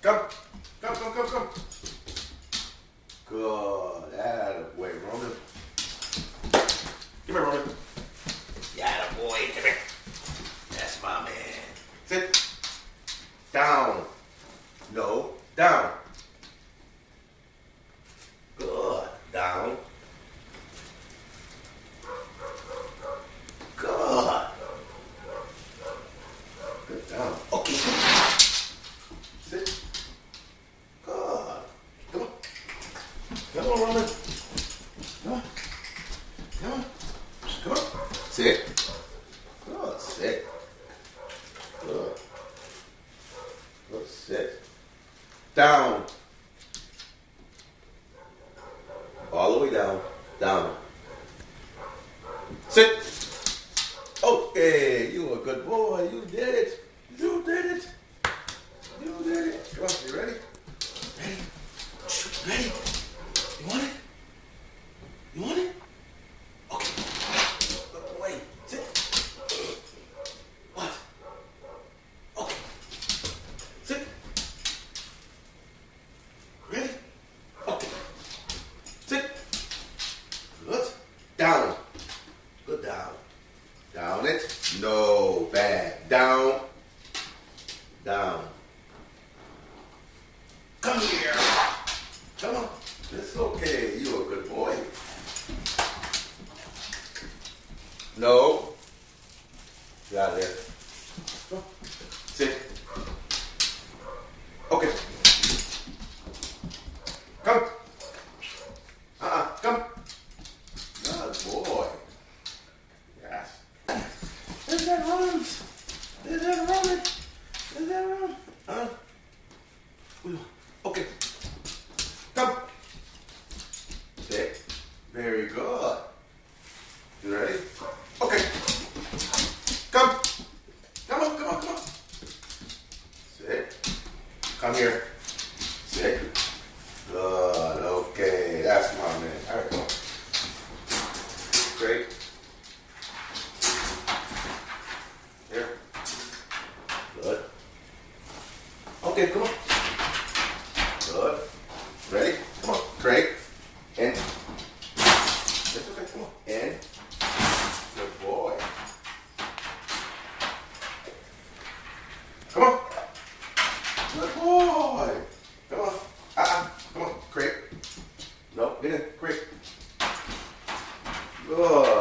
Come. Come. Good. Attaboy, Roman. Come here, Roman. Attaboy, come here. That's my man. Sit. Down. No. Down. Good. Down. Good. Good. Down. Okay. Sit. Good. Come on. Come on, Roman. Come on. Come on. Come on. Sit. Good. Sit. Good. Good. Sit. Down. All the way down. Down. Sit. Okay, you a good boy. You did it. You did it. You did it. Come on, you ready? Ready? Ready? You want it? You want it? Okay. Good boy. Sit. What? Okay. Sit. Ready? Okay. Sit. Good. Down. Good down. Down it. No. Bad. Down. Down. Come here. Come on. It's okay. You a good boy. No. Get out of there. Come on. Sit. Okay. Come. Come. Good boy. Yes. Is that wrong? Is that wrong? Is that wrong? Okay. Come. Sit. Very good. You ready? Okay. Come. Come on. Sit. Come here. Sit. Good. Okay. That's my man. All right, come on. Great. Here. Good. Okay, come on. Good. Ready? Come on. Great. In. That's okay. Come on. In. Good boy. Come on. Good boy. Come on. Come on. Great. No, get in. Great. Good.